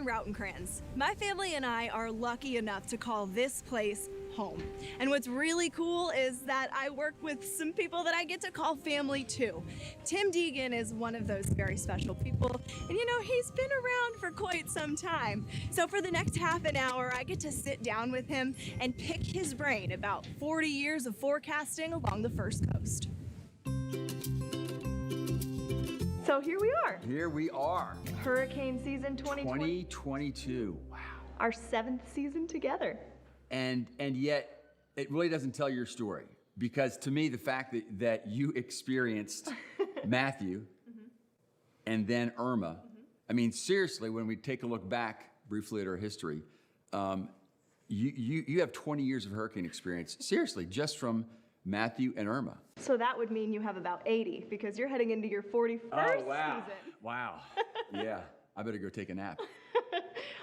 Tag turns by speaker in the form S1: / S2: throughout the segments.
S1: from Routencrans. My family and I are lucky enough to call this place home. And what's really cool is that I work with some people that I get to call family too. Tim Deegan is one of those very special people, and you know, he's been around for quite some time. So for the next half an hour, I get to sit down with him and pick his brain about 40 years of forecasting along the First Coast. So here we are.
S2: Here we are.
S1: Hurricane season 2020.
S2: 2022. Wow.
S1: Our 7th season together.
S2: And yet, it really doesn't tell your story. Because to me, the fact that you experienced Matthew and then Irma, I mean, seriously, when we take a look back briefly at our history, you have 20 years of hurricane experience, seriously, just from Matthew and Irma.
S1: So that would mean you have about 80 because you're heading into your 41st season.
S2: Wow. Yeah, I better go take a nap.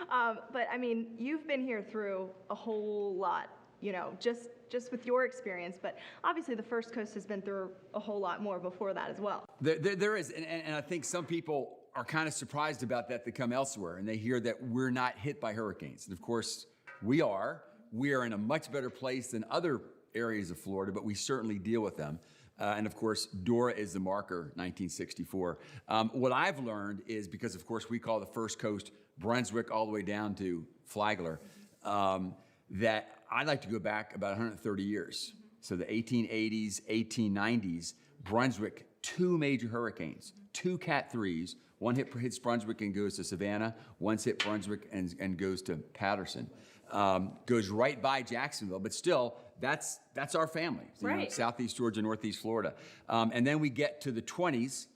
S1: But I mean, you've been here through a whole lot, you know, just with your experience, but obviously the First Coast has been through a whole lot more before that as well.
S2: There is, and I think some people are kind of surprised about that come elsewhere, and they hear that we're not hit by hurricanes. And of course, we are. We are in a much better place than other areas of Florida, but we certainly deal with them. And of course, Dora is the marker, 1964. What I've learned is, because of course we call the First Coast Brunswick all the way down to Flagler, that I'd like to go back about 130 years. So the 1880s, 1890s, Brunswick, 2 major hurricanes, 2 Cat 3s. One hits Brunswick and goes to Savannah. One's hit Brunswick and goes to Patterson. Goes right by Jacksonville, but still, that's our family.
S1: Right.
S2: You know, Southeast Georgia, Northeast Florida. And then we get to the 20s,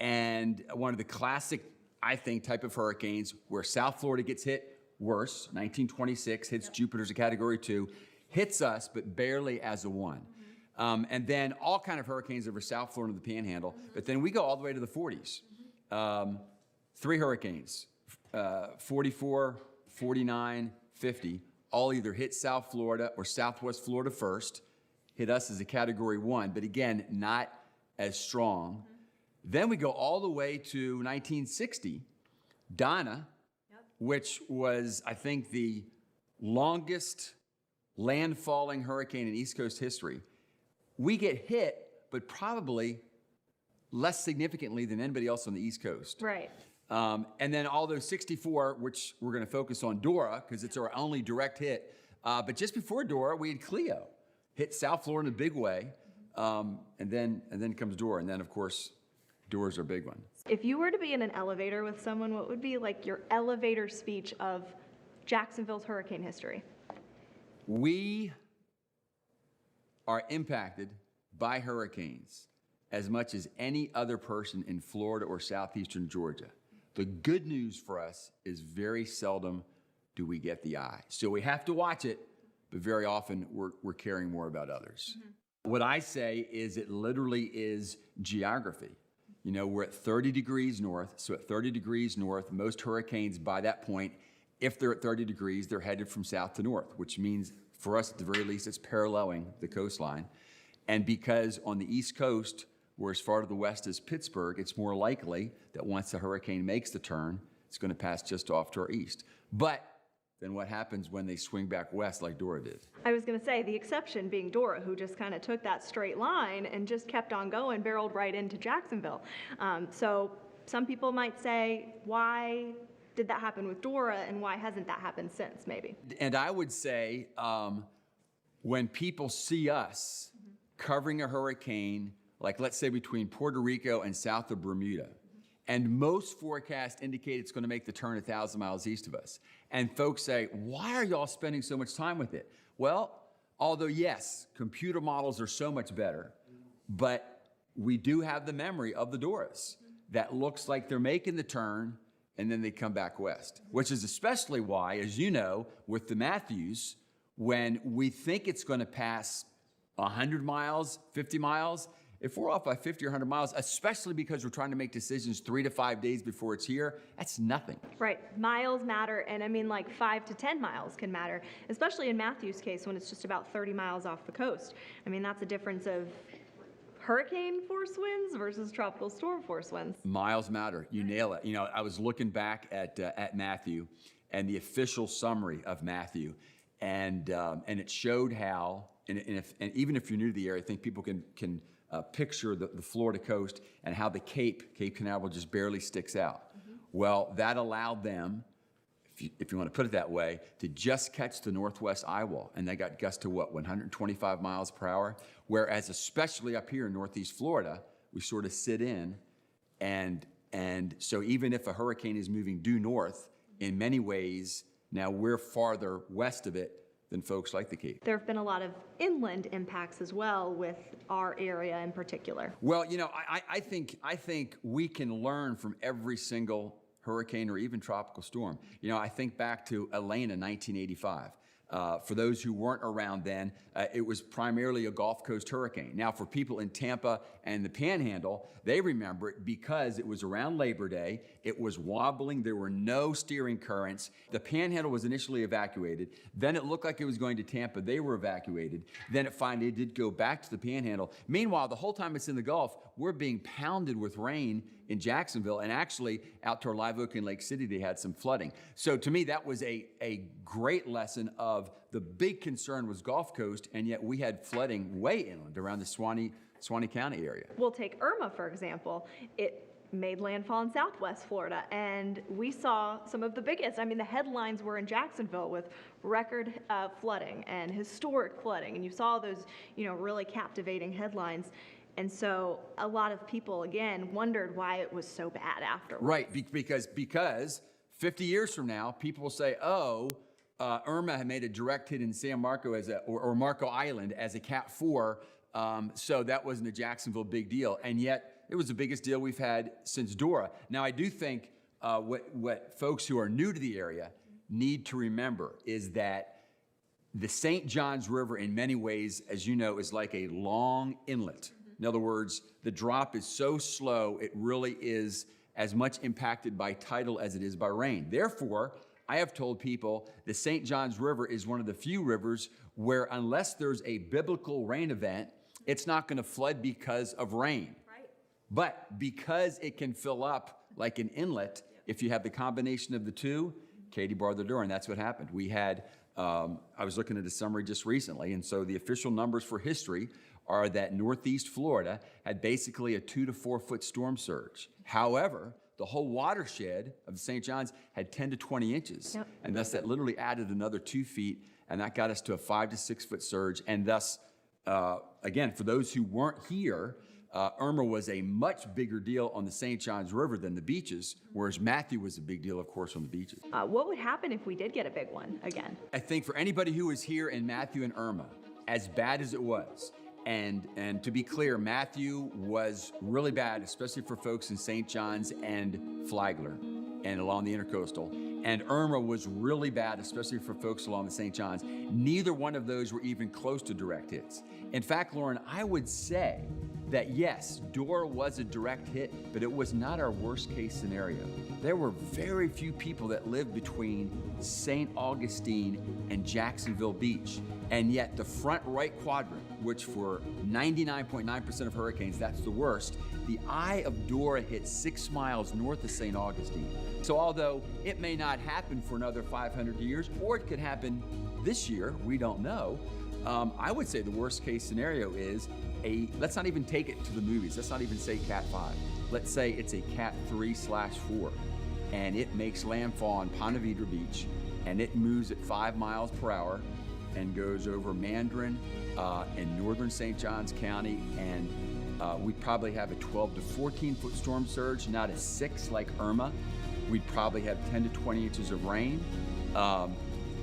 S2: and one of the classic, I think, type of hurricanes where South Florida gets hit worse. 1926 hits Jupiter's a Category 2, hits us, but barely as a 1. And then all kind of hurricanes over South Florida and the Panhandle. But then we go all the way to the 40s. 3 hurricanes, 44, 49, 50, all either hit South Florida or Southwest Florida first, hit us as a Category 1, but again, not as strong. Then we go all the way to 1960, Donna, which was, I think, the longest landfalling hurricane in East Coast history. We get hit, but probably less significantly than anybody else on the East Coast.
S1: Right.
S2: And then although 64, which we're going to focus on Dora, because it's our only direct hit, but just before Dora, we had Cleo, hit South Florida in a big way, and then comes Dora, and then of course, Dora's our big one.
S1: If you were to be in an elevator with someone, what would be like your elevator speech of Jacksonville's hurricane history?
S2: We are impacted by hurricanes as much as any other person in Florida or southeastern Georgia. The good news for us is very seldom do we get the eye. So we have to watch it, but very often we're caring more about others. What I say is it literally is geography. You know, we're at 30 degrees north, so at 30 degrees north, most hurricanes by that point, if they're at 30 degrees, they're headed from south to north, which means for us at the very least, it's paralleling the coastline. And because on the East Coast, we're as far to the west as Pittsburgh, it's more likely that once the hurricane makes the turn, it's going to pass just off to our east. But then what happens when they swing back west like Dora did?
S1: I was going to say, the exception being Dora, who just kind of took that straight line and just kept on going, barreled right into Jacksonville. So some people might say, why did that happen with Dora and why hasn't that happened since, maybe?
S2: And I would say when people see us covering a hurricane, like let's say between Puerto Rico and south of Bermuda, and most forecasts indicate it's going to make the turn 1,000 miles east of us. And folks say, why are y'all spending so much time with it? Well, although yes, computer models are so much better, but we do have the memory of the Doras that looks like they're making the turn and then they come back west, which is especially why, as you know, with the Matthews, when we think it's going to pass 100 miles, 50 miles, if we're off by 50 or 100 miles, especially because we're trying to make decisions 3 to 5 days before it's here, that's nothing.
S1: Right, miles matter, and I mean like 5 to 10 miles can matter, especially in Matthew's case when it's just about 30 miles off the coast. I mean, that's a difference of hurricane force winds versus tropical storm force winds.
S2: Miles matter. You nail it. You know, I was looking back at Matthew and the official summary of Matthew, and it showed how, and even if you're new to the area, I think people can picture the Florida coast and how the Cape Canaveral just barely sticks out. Well, that allowed them, if you want to put it that way, to just catch the northwest eye wall, and they got gusts to what, 125 miles per hour? Whereas especially up here in northeast Florida, we sort of sit in, and so even if a hurricane is moving due north, in many ways, now we're farther west of it than folks like the Cape.
S1: There have been a lot of inland impacts as well with our area in particular.
S2: Well, you know, I think we can learn from every single hurricane or even tropical storm. You know, I think back to Elena, 1985. For those who weren't around then, it was primarily a Gulf Coast hurricane. Now, for people in Tampa and the Panhandle, they remember it because it was around Labor Day. It was wobbling. There were no steering currents. The Panhandle was initially evacuated. Then it looked like it was going to Tampa. They were evacuated. Then it finally did go back to the Panhandle. Meanwhile, the whole time it's in the Gulf, we're being pounded with rain in Jacksonville, and actually out to Live Oak and Lake City, they had some flooding. So to me, that was a great lesson of the big concern was Gulf Coast, and yet we had flooding way inland around the Suwannee County area.
S1: We'll take Irma, for example. It made landfall in southwest Florida, and we saw some of the biggest. I mean, the headlines were in Jacksonville with record flooding and historic flooding, and you saw those, you know, really captivating headlines. And so a lot of people, again, wondered why it was so bad afterwards.
S2: Right, because 50 years from now, people will say, oh, Irma had made a direct hit in San Marco or Marco Island as a Cat 4, so that wasn't a Jacksonville big deal. And yet, it was the biggest deal we've had since Dora. Now, I do think what folks who are new to the area need to remember is that the St. Johns River, in many ways, as you know, is like a long inlet. In other words, the drop is so slow, it really is as much impacted by tidal as it is by rain. Therefore, I have told people the St. Johns River is one of the few rivers where unless there's a biblical rain event, it's not going to flood because of rain.
S1: Right.
S2: But because it can fill up like an inlet, if you have the combination of the two, Katie barred the door, and that's what happened. We had, I was looking at a summary just recently, and so the official numbers for history are that northeast Florida had basically a 2 to 4 foot storm surge. However, the whole watershed of the St. Johns had 10 to 20 inches. Yep. And thus that literally added another 2 feet, and that got us to a 5 to 6 foot surge. And thus, again, for those who weren't here, Irma was a much bigger deal on the St. Johns River than the beaches, whereas Matthew was a big deal, of course, on the beaches.
S1: What would happen if we did get a big one again?
S2: I think for anybody who was here in Matthew and Irma, as bad as it was, and to be clear, Matthew was really bad, especially for folks in St. John's and Flagler and along the Intercoastal. And Irma was really bad, especially for folks along the St. John's. Neither one of those were even close to direct hits. In fact, Lauren, I would say that yes, Dora was a direct hit, but it was not our worst case scenario. There were very few people that lived between St. Augustine and Jacksonville Beach. And yet the front right quadrant, which for 99.9% of hurricanes, that's the worst, the eye of Dora hit 6 miles north of St. Augustine. So although it may not happen for another 500 years, or it could happen this year, we don't know, I would say the worst case scenario is let's not even take it to the movies. Let's not even say Cat 5. Let's say it's a Cat 3/4, and it makes landfall on Ponte Vedra Beach, and it moves at 5 miles per hour and goes over Mandarin in northern St. Johns County, and we'd probably have a 12 to 14 foot storm surge, not a 6 like Irma. We'd probably have 10 to 20 inches of rain.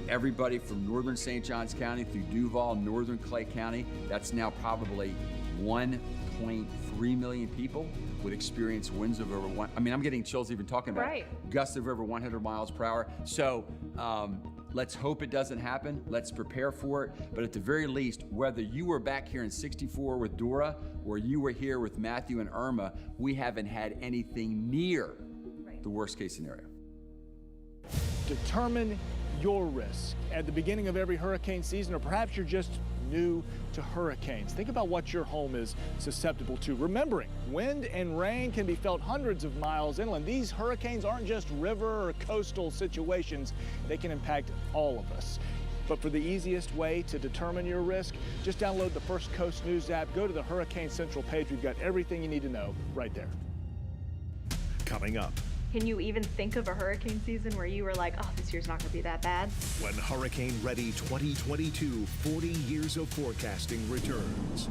S2: Everybody from northern St. Johns County through Duval, northern Clay County, that's now probably 1.3 million people would experience winds of over one. I mean, I'm getting chills even talking about it. Gusts of over 100 miles per hour. So let's hope it doesn't happen. Let's prepare for it. But at the very least, whether you were back here in '64 with Dora or you were here with Matthew and Irma, we haven't had anything near the worst case scenario.
S3: Determine your risk at the beginning of every hurricane season, or perhaps you're just new to hurricanes. Think about what your home is susceptible to. Remembering, wind and rain can be felt hundreds of miles inland. These hurricanes aren't just river or coastal situations. They can impact all of us. But for the easiest way to determine your risk, just download the First Coast News app, go to the Hurricane Central page. We've got everything you need to know right there.
S4: Coming up,
S5: can you even think of a hurricane season where you were like, oh, this year's not going to be that bad?
S4: when Hurricane Ready 2022 40 Years of Forecasting returns.